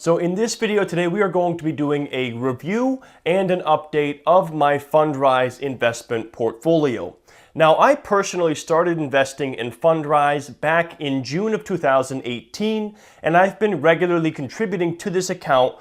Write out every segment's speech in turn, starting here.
So in this video today, we are going to be doing a review and an update of my Fundrise investment portfolio. Now, I personally started investing in Fundrise back in June of 2018, and I've been regularly contributing to this account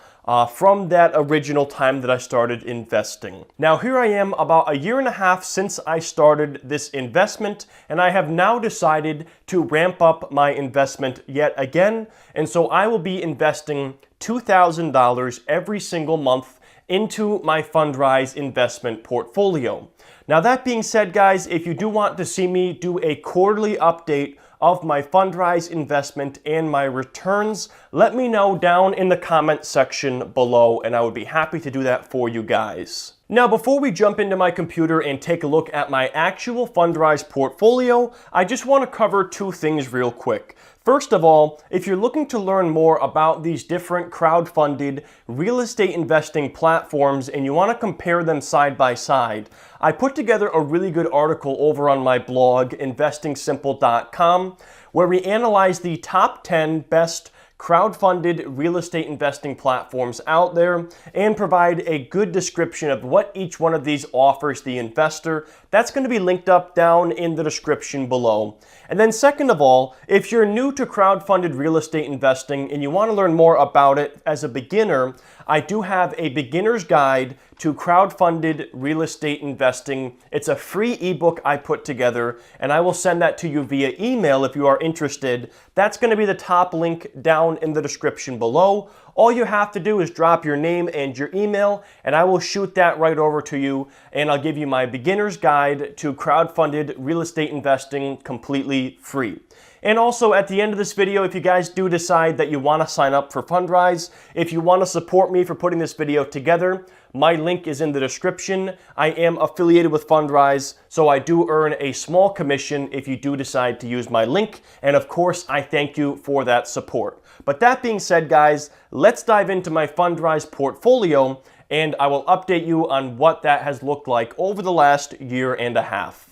from that original time that I started investing. Now here I am about a year and a half since I started this investment, and I have now decided to ramp up my investment yet again, and so I will be investing $2,000 every single month into my Fundrise investment portfolio. Now that being said, guys, if you do want to see me do a quarterly update of my Fundrise investment and my returns, let me know down in the comment section below, and I would be happy to do that for you guys. Now, before we jump into my computer and take a look at my actual Fundrise portfolio, I just want to cover two things real quick. First of all, if you're looking to learn more about these different crowdfunded real estate investing platforms and you want to compare them side by side, I put together a really good article over on my blog, investingsimple.com, where we analyze the top 10 best crowdfunded real estate investing platforms out there and provide a good description of what each one of these offers the investor. That's going to be linked up down in the description below. And then second of all, if you're new to crowdfunded real estate investing and you want to learn more about it as a beginner, I do have a beginner's guide to crowdfunded real estate investing. It's a free ebook I put together, and I will send that to you via email if you are interested. That's going to be the top link down in the description below. All you have to do is drop your name and your email, and I will shoot that right over to you, and I'll give you my beginner's guide to crowdfunded real estate investing completely free. And also at the end of this video, if you guys do decide that you want to sign up for Fundrise, if you want to support me for putting this video together, my link is in the description. I am affiliated with Fundrise, so I do earn a small commission if you do decide to use my link. And of course, I thank you for that support. But that being said, guys, let's dive into my Fundrise portfolio, and I will update you on what that has looked like over the last year and a half.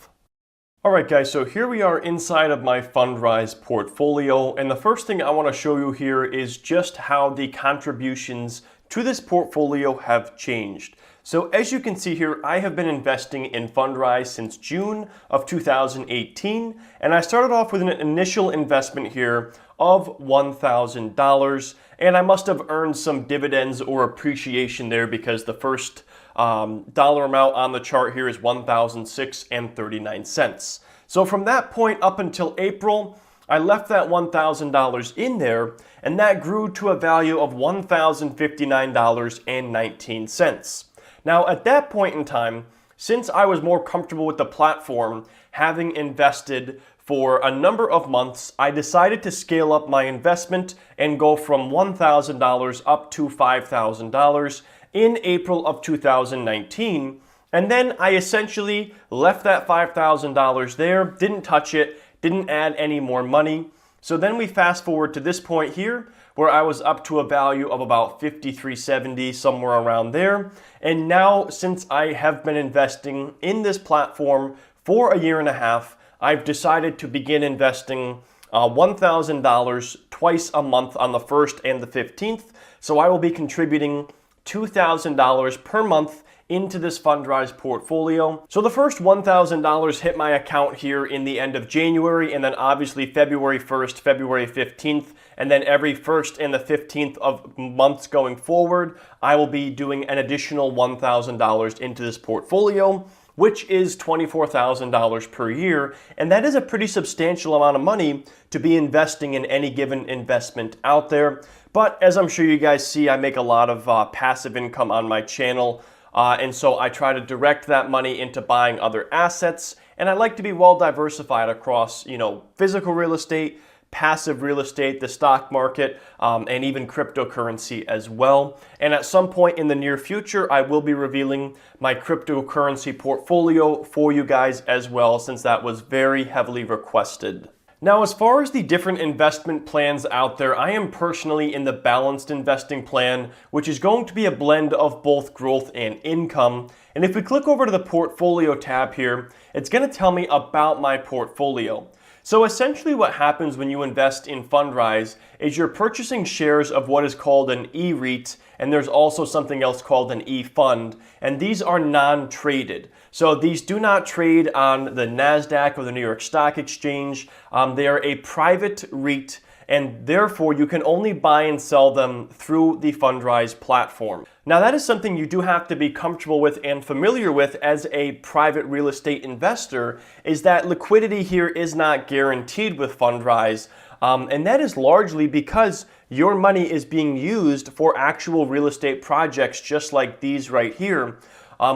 Alright guys, so here we are inside of my Fundrise portfolio, and the first thing I want to show you here is just how the contributions to this portfolio have changed. So as you can see here, I have been investing in Fundrise since June of 2018, and I started off with an initial investment here of $1,000, and I must have earned some dividends or appreciation there because the first dollar amount on the chart here is $1,006.39. So from that point up until April, I left that $1,000 in there, and that grew to a value of $1,059.19. Now at that point in time, since I was more comfortable with the platform, having invested for a number of months, I decided to scale up my investment and go from $1,000 up to $5,000 in April of 2019. And then I essentially left that $5,000 there, didn't touch it, didn't add any more money. So then we fast forward to this point here, where I was up to a value of about $5,370, somewhere around there. And now, since I have been investing in this platform for a year and a half, I've decided to begin investing $1,000 twice a month on the 1st and the 15th. So I will be contributing $2,000 per month into this Fundrise portfolio. So the first $1,000 hit my account here in the end of January, and then obviously February 1st, February 15th, and then every 1st and the 15th of months going forward, I will be doing an additional $1,000 into this portfolio, which is $24,000 per year, and that is a pretty substantial amount of money to be investing in any given investment out there. But as I'm sure you guys see, I make a lot of passive income on my channel, and so I try to direct that money into buying other assets, and I like to be well diversified across, physical real estate, passive real estate, the stock market, and even cryptocurrency as well. And at some point in the near future, I will be revealing my cryptocurrency portfolio for you guys as well, since that was very heavily requested. Now, as far as the different investment plans out there, I am personally in the balanced investing plan, which is going to be a blend of both growth and income. And if we click over to the portfolio tab here, it's going to tell me about my portfolio. So essentially what happens when you invest in Fundrise is you're purchasing shares of what is called an E-REIT, and there's also something else called an E-Fund, and these are non-traded. So these do not trade on the NASDAQ or the New York Stock Exchange. They are a private REIT, and therefore you can only buy and sell them through the Fundrise platform. Now that is something you do have to be comfortable with and familiar with as a private real estate investor, is that liquidity here is not guaranteed with Fundrise, and that is largely because your money is being used for actual real estate projects just like these right here.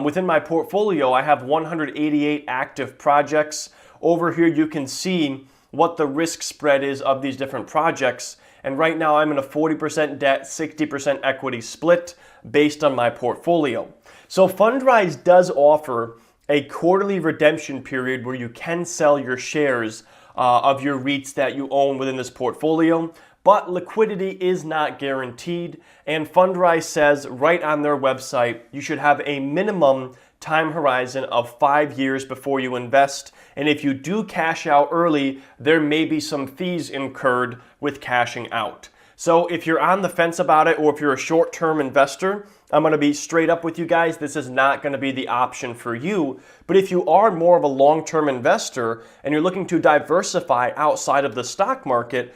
Within my portfolio, I have 188 active projects. Over here you can see what the risk spread is of these different projects. And right now I'm in a 40% debt, 60% equity split based on my portfolio. So Fundrise does offer a quarterly redemption period where you can sell your shares of your REITs that you own within this portfolio, but liquidity is not guaranteed. And Fundrise says right on their website, you should have a minimum time horizon of 5 years before you invest. And if you do cash out early, there may be some fees incurred with cashing out. So if you're on the fence about it, or if you're a short-term investor, I'm going to be straight up with you guys. This is not going to be the option for you. But if you are more of a long-term investor and you're looking to diversify outside of the stock market,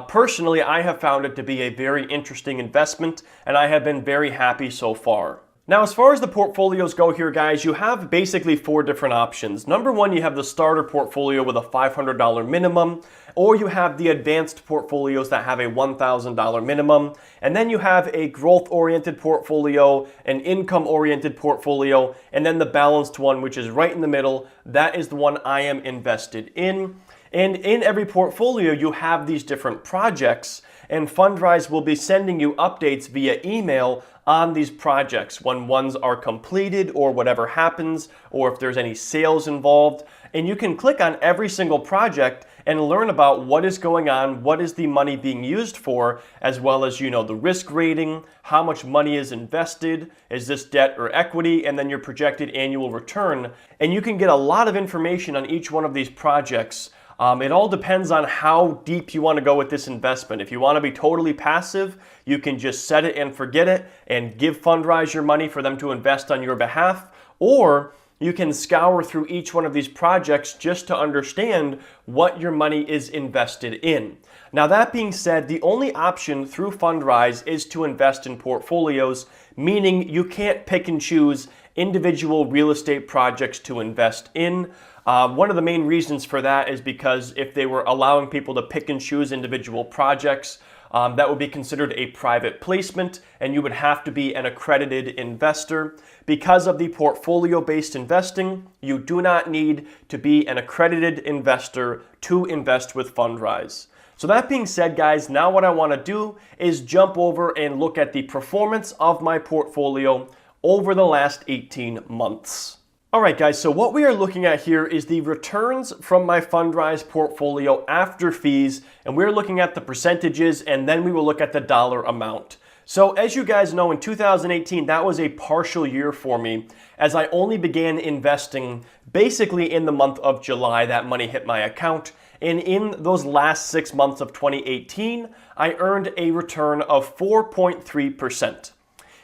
personally, I have found it to be a very interesting investment, and I have been very happy so far. Now, as far as the portfolios go here, guys, you have basically 4 different options. Number one, you have the starter portfolio with a $500 minimum, or you have the advanced portfolios that have a $1,000 minimum, and then you have a growth-oriented portfolio, an income-oriented portfolio, and then the balanced one, which is right in the middle. That is the one I am invested in. And in every portfolio, you have these different projects, and Fundrise will be sending you updates via email on these projects when ones are completed or whatever happens, or if there's any sales involved. And you can click on every single project and learn about what is going on, what is the money being used for, as well as, the risk rating, how much money is invested, is this debt or equity, and then your projected annual return. And you can get a lot of information on each one of these projects. It all depends on how deep you want to go with this investment. If you want to be totally passive, you can just set it and forget it and give Fundrise your money for them to invest on your behalf. Or you can scour through each one of these projects just to understand what your money is invested in. Now, that being said, the only option through Fundrise is to invest in portfolios, meaning you can't pick and choose individual real estate projects to invest in. One of the main reasons for that is because if they were allowing people to pick and choose individual projects, that would be considered a private placement, and you would have to be an accredited investor. Because of the portfolio-based investing, you do not need to be an accredited investor to invest with Fundrise. So that being said, guys, now what I want to do is jump over and look at the performance of my portfolio over the last 18 months. All right, guys, so what we are looking at here is the returns from my Fundrise portfolio after fees, and we're looking at the percentages, and then we will look at the dollar amount. So as you guys know, in 2018, that was a partial year for me, as I only began investing basically in the month of July. That money hit my account, and in those last 6 months of 2018, I earned a return of 4.3%.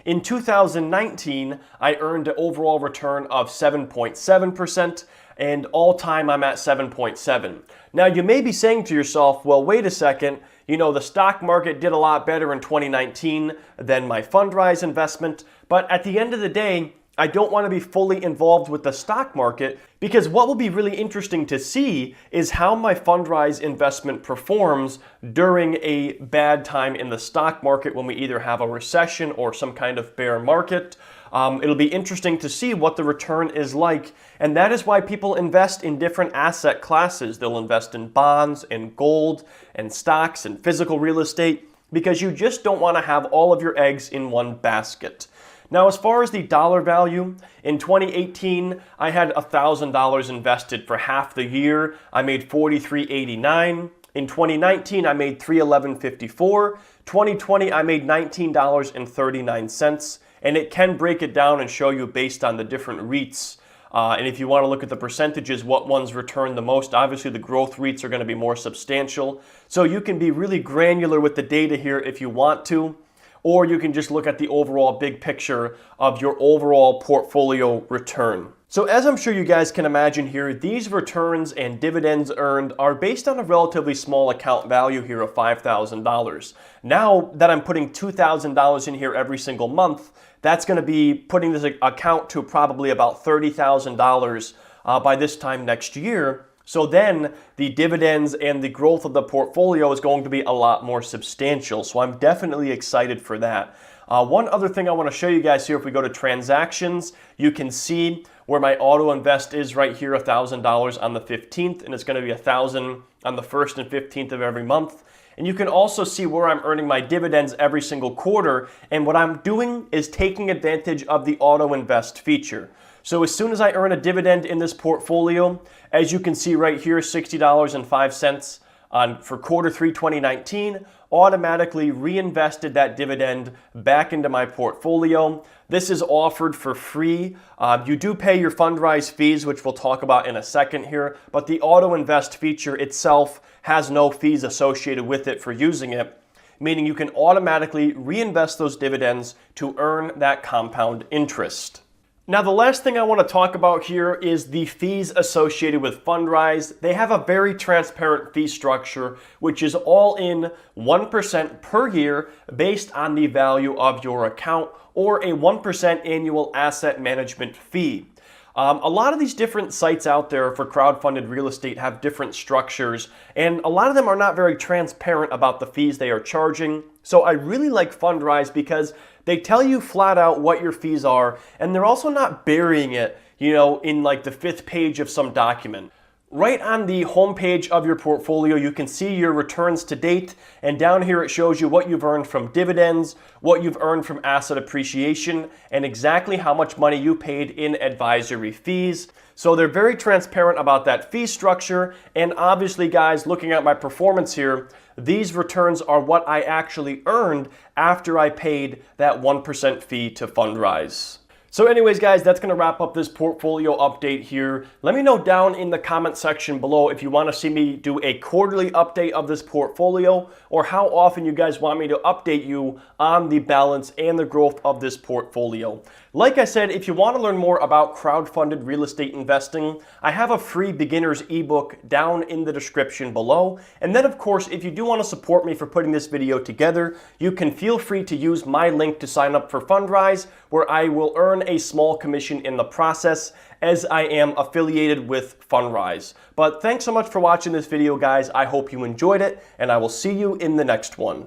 In 2019, I earned an overall return of 7.7%, and all time I'm at 7.7. Now, you may be saying to yourself, well, wait a second, the stock market did a lot better in 2019 than my Fundrise investment, but at the end of the day, I don't want to be fully involved with the stock market, because what will be really interesting to see is how my Fundrise investment performs during a bad time in the stock market when we either have a recession or some kind of bear market. It'll be interesting to see what the return is like, and that is why people invest in different asset classes. They'll invest in bonds and gold and stocks and physical real estate, because you just don't want to have all of your eggs in one basket. Now, as far as the dollar value, in 2018, I had $1,000 invested for half the year. I made $43.89. In 2019, I made $311.54. 2020, I made $19.39. And it can break it down and show you based on the different REITs And if you want to look at the percentages, what ones return the most, obviously the growth REITs are going to be more substantial. So you can be really granular with the data here if you want to, or you can just look at the overall big picture of your overall portfolio return. So as I'm sure you guys can imagine here, these returns and dividends earned are based on a relatively small account value here of $5,000. Now that I'm putting $2,000 in here every single month, that's going to be putting this account to probably about $30,000 by this time next year. So then the dividends and the growth of the portfolio is going to be a lot more substantial. So I'm definitely excited for that. One other thing I want to show you guys here, if we go to transactions, you can see where my auto invest is right here, $1,000 on the 15th, and it's going to be $1,000 on the 1st and 15th of every month. And you can also see where I'm earning my dividends every single quarter. And what I'm doing is taking advantage of the auto invest feature. So as soon as I earn a dividend in this portfolio, as you can see right here, $60.05 for quarter 3 2019, automatically reinvested that dividend back into my portfolio. This is offered for free. You do pay your Fundrise fees, which we'll talk about in a second here, but the auto invest feature itself has no fees associated with it for using it, meaning you can automatically reinvest those dividends to earn that compound interest. Now, the last thing I want to talk about here is the fees associated with Fundrise. They have a very transparent fee structure, which is all in 1% per year based on the value of your account, or a 1% annual asset management fee. A lot of these different sites out there for crowdfunded real estate have different structures, and a lot of them are not very transparent about the fees they are charging. So I really like Fundrise because they tell you flat out what your fees are, and they're also not burying it, in like the 5th page of some document. Right on the home page of your portfolio, you can see your returns to date, and down here it shows you what you've earned from dividends, what you've earned from asset appreciation, and exactly how much money you paid in advisory fees. So they're very transparent about that fee structure, and obviously, guys, looking at my performance here, these returns are what I actually earned after I paid that 1% fee to Fundrise. So anyways, guys, that's going to wrap up this portfolio update here. Let me know down in the comment section below if you want to see me do a quarterly update of this portfolio, or how often you guys want me to update you on the balance and the growth of this portfolio. Like I said, if you want to learn more about crowdfunded real estate investing, I have a free beginner's ebook down in the description below. And then, of course, if you do want to support me for putting this video together, you can feel free to use my link to sign up for Fundrise, where I will earn a small commission in the process, as I am affiliated with Fundrise. But thanks so much for watching this video, guys. I hope you enjoyed it, and I will see you in the next one.